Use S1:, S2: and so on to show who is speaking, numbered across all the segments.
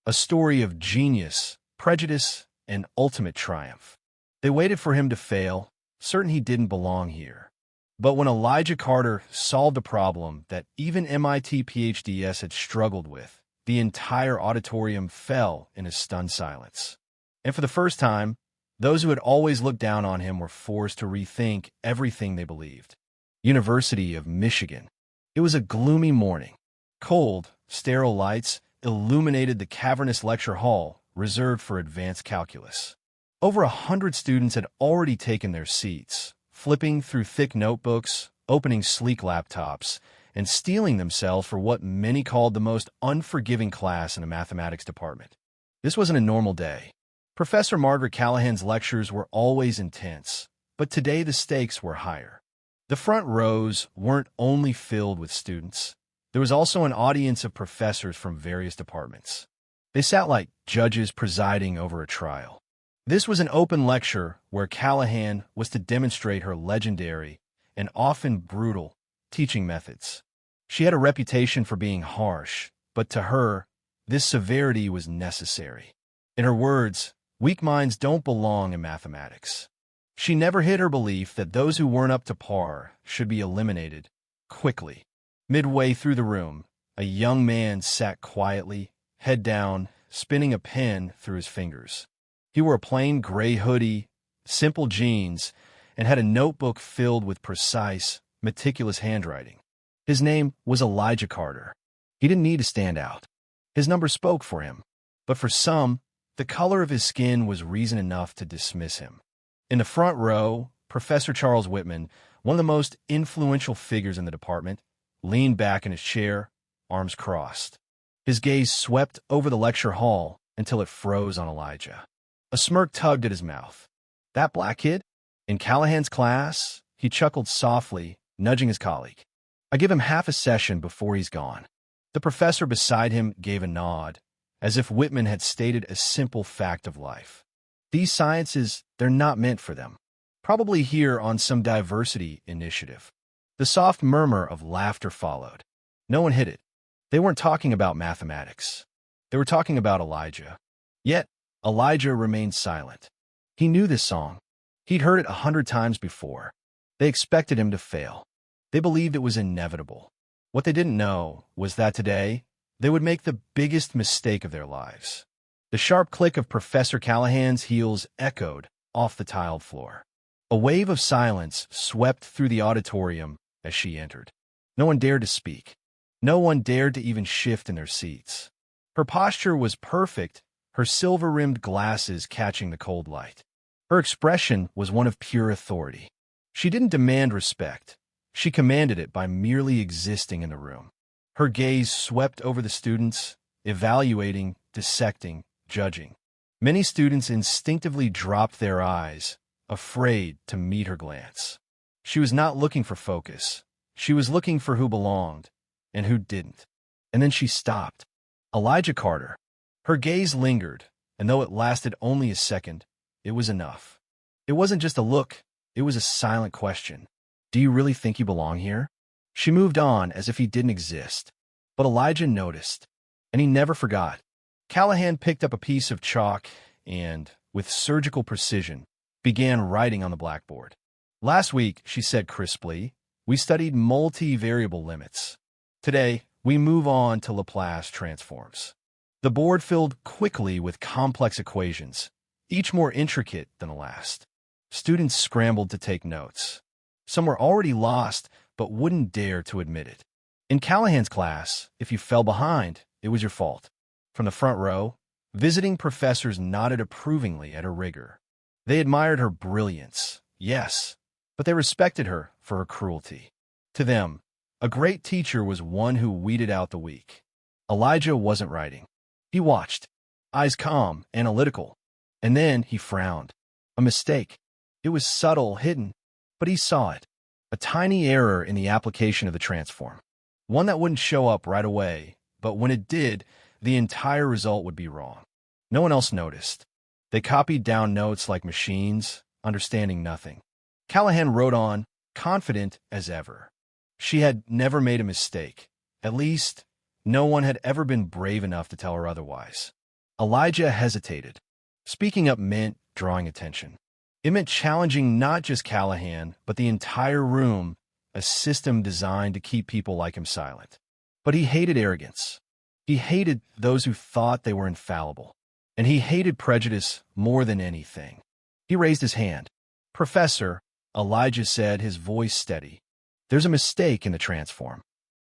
S1: A story of genius, prejudice, and ultimate triumph. They waited for him to fail, certain he didn't belong here. But when Elijah Carter solved a problem that even MIT PhDs had struggled with, the entire auditorium fell in a stunned silence. And for the first time, those who had always looked down on him were forced to rethink everything they believed. University of Michigan. It was a gloomy morning. Cold, sterile lights illuminated the cavernous lecture hall reserved for advanced calculus. Over 100 students had already taken their seats, flipping through thick notebooks, opening sleek laptops, and steeling themselves for what many called the most unforgiving class in the mathematics department. This wasn't a normal day. Professor Margaret Callahan's lectures were always intense, but today the stakes were higher. The front rows weren't only filled with students. There was also an audience of professors from various departments. They sat like judges presiding over a trial. This was an open lecture where Callahan was to demonstrate her legendary and often brutal teaching methods. She had a reputation for being harsh, but to her, this severity was necessary. In her words, weak minds don't belong in mathematics. She never hid her belief that those who weren't up to par should be eliminated quickly. Midway through the room, a young man sat quietly, head down, spinning a pen through his fingers. He wore a plain gray hoodie, simple jeans, and had a notebook filled with precise, meticulous handwriting. His name was Elijah Carter. He didn't need to stand out. His number spoke for him. But for some, the color of his skin was reason enough to dismiss him. In the front row, Professor Charles Whitman, one of the most influential figures in the department, leaned back in his chair, arms crossed. His gaze swept over the lecture hall until it froze on Elijah. A smirk tugged at his mouth. That black kid? In Callahan's class, he chuckled softly, nudging his colleague. I give him half a session before he's gone. The professor beside him gave a nod, as if Whitman had stated a simple fact of life. These sciences, they're not meant for them. Probably here on some diversity initiative. The soft murmur of laughter followed. No one hid it. They weren't talking about mathematics. They were talking about Elijah. Yet, Elijah remained silent. He knew this song. He'd heard it 100 times before. They expected him to fail. They believed it was inevitable. What they didn't know was that today, they would make the biggest mistake of their lives. The sharp click of Professor Callahan's heels echoed off the tiled floor. A wave of silence swept through the auditorium as she entered. No one dared to speak. No one dared to even shift in their seats. Her posture was perfect, her silver-rimmed glasses catching the cold light. Her expression was one of pure authority. She didn't demand respect. She commanded it by merely existing in the room. Her gaze swept over the students, evaluating, dissecting, judging. Many students instinctively dropped their eyes, afraid to meet her glance. She was not looking for focus. She was looking for who belonged and who didn't. And then she stopped. Elijah Carter. Her gaze lingered, and though it lasted only a second, it was enough. It wasn't just a look, it was a silent question. Do you really think you belong here? She moved on as if he didn't exist. But Elijah noticed, and he never forgot. Callahan picked up a piece of chalk and, with surgical precision, began writing on the blackboard. Last week, she said crisply, we studied multivariable limits. Today, we move on to Laplace transforms. The board filled quickly with complex equations, each more intricate than the last. Students scrambled to take notes. Some were already lost, but wouldn't dare to admit it. In Callahan's class, if you fell behind, it was your fault. From the front row, visiting professors nodded approvingly at her rigor. They admired her brilliance, yes, but they respected her for her cruelty. To them, a great teacher was one who weeded out the weak. Elijah wasn't writing. He watched, eyes calm, analytical, and then he frowned. A mistake. It was subtle, hidden, but he saw it. A tiny error in the application of the transform. One that wouldn't show up right away, but when it did, the entire result would be wrong. No one else noticed. They copied down notes like machines, understanding nothing. Callahan wrote on, confident as ever. She had never made a mistake. At least, no one had ever been brave enough to tell her otherwise. Elijah hesitated. Speaking up meant drawing attention. It meant challenging not just Callahan, but the entire room, a system designed to keep people like him silent. But he hated arrogance. He hated those who thought they were infallible. And he hated prejudice more than anything. He raised his hand. "Professor," Elijah said, his voice steady, "there's a mistake in the transform."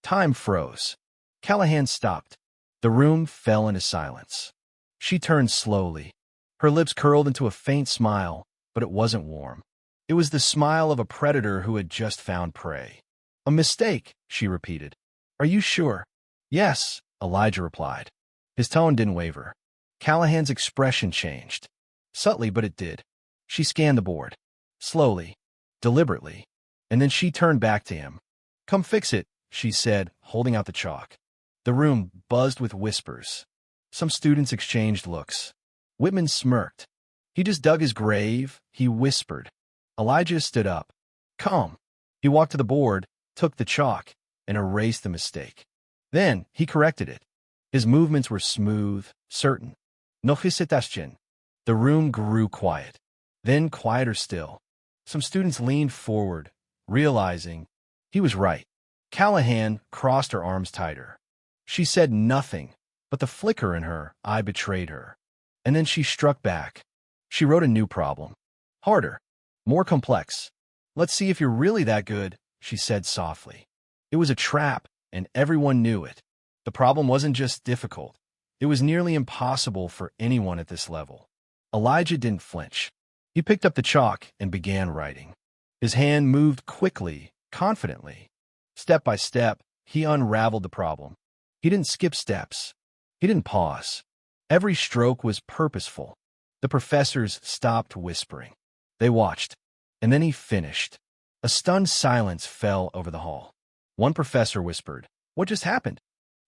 S1: Time froze. Callahan stopped. The room fell into silence. She turned slowly. Her lips curled into a faint smile, but it wasn't warm. It was the smile of a predator who had just found prey. "A mistake," she repeated. "Are you sure?" "Yes," Elijah replied. His tone didn't waver. Callahan's expression changed. Subtly, but it did. She scanned the board. Slowly. Deliberately. And then she turned back to him. "Come fix it," she said, holding out the chalk. The room buzzed with whispers. Some students exchanged looks. Whitman smirked. "He just dug his grave," he whispered. Elijah stood up. "Come." He walked to the board, took the chalk, and erased the mistake. Then he corrected it. His movements were smooth, certain. No hesitation. The room grew quiet. Then quieter still. Some students leaned forward, realizing he was right. Callahan crossed her arms tighter. She said nothing, but the flicker in her eye betrayed her. And then she struck back. She wrote a new problem. Harder. More complex. "Let's see if you're really that good," she said softly. It was a trap, and everyone knew it. The problem wasn't just difficult. It was nearly impossible for anyone at this level. Elijah didn't flinch. He picked up the chalk and began writing. His hand moved quickly, confidently. Step by step, he unraveled the problem. He didn't skip steps. He didn't pause. Every stroke was purposeful. The professors stopped whispering. They watched. And then he finished. A stunned silence fell over the hall. One professor whispered, "What just happened?"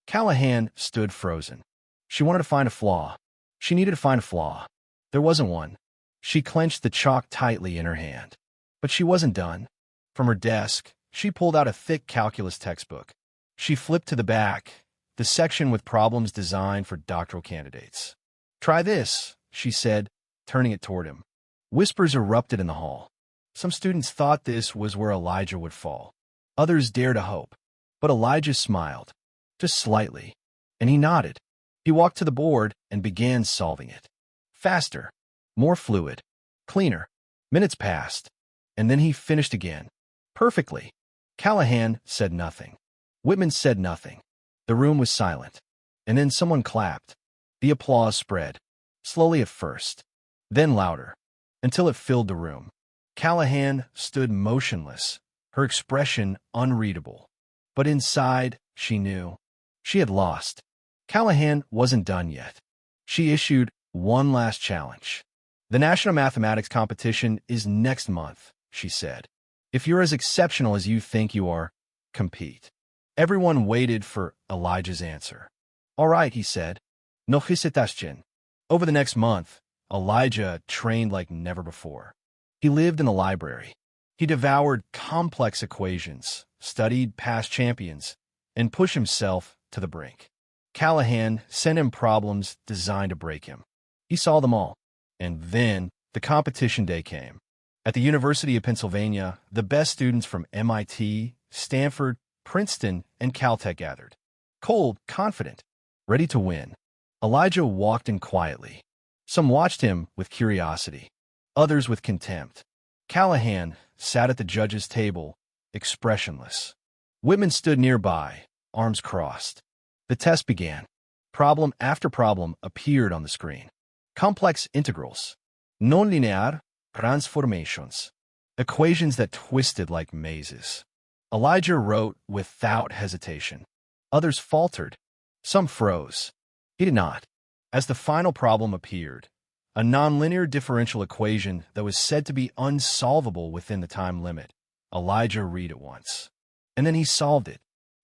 S1: Callahan stood frozen. She wanted to find a flaw. She needed to find a flaw. There wasn't one. She clenched the chalk tightly in her hand. But she wasn't done. From her desk, she pulled out a thick calculus textbook. She flipped to the back, the section with problems designed for doctoral candidates. "Try this," she said, turning it toward him. Whispers erupted in the hall. Some students thought this was where Elijah would fall. Others dared to hope. But Elijah smiled, just slightly, and he nodded. He walked to the board and began solving it. Faster, more fluid, cleaner. Minutes passed, and then he finished again. Perfectly. Callahan said nothing. Whitman said nothing. The room was silent. And then someone clapped. The applause spread, slowly at first, then louder, until it filled the room. Callahan stood motionless, her expression unreadable. But inside, she knew. She had lost. Callahan wasn't done yet. She issued one last challenge. "The National Mathematics Competition is next month," she said. "If you're as exceptional as you think you are, compete." Everyone waited for Elijah's answer. "All right," he said. "No hesitation." Over the next month, Elijah trained like never before. He lived in the library. He devoured complex equations, studied past champions, and pushed himself to the brink. Callahan sent him problems designed to break him. He saw them all. And then the competition day came. At the University of Pennsylvania, the best students from MIT, Stanford, Princeton, and Caltech gathered. Cold, confident, ready to win. Elijah walked in quietly. Some watched him with curiosity, others with contempt. Callahan sat at the judge's table, expressionless. Whitman stood nearby, arms crossed. The test began. Problem after problem appeared on the screen. Complex integrals, nonlinear transformations, equations that twisted like mazes. Elijah wrote without hesitation. Others faltered. Some froze. He did not. As the final problem appeared, a nonlinear differential equation that was said to be unsolvable within the time limit, Elijah read it once. And then he solved it,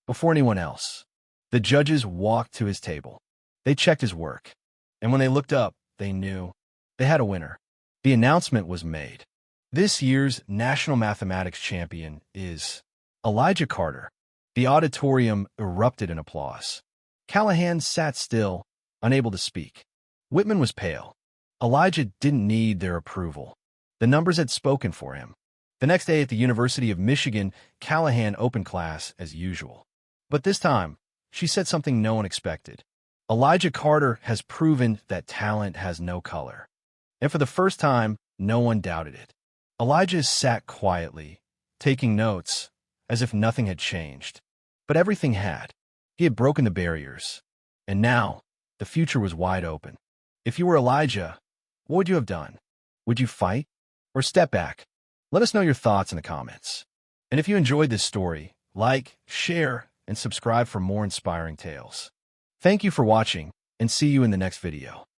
S1: before anyone else. The judges walked to his table. They checked his work. And when they looked up, they knew they had a winner. The announcement was made. This year's National Mathematics Champion is Elijah Carter. The auditorium erupted in applause. Callahan sat still, unable to speak. Whitman was pale. Elijah didn't need their approval. The numbers had spoken for him. The next day at the University of Michigan, Callahan opened class as usual. But this time, she said something no one expected. Elijah Carter has proven that talent has no color. And for the first time, no one doubted it. Elijah sat quietly, taking notes, as if nothing had changed. But everything had. He had broken the barriers. And now, the future was wide open. If you were Elijah, what would you have done? Would you fight? Or step back? Let us know your thoughts in the comments. And if you enjoyed this story, like, share, and subscribe for more inspiring tales. Thank you for watching, and see you in the next video.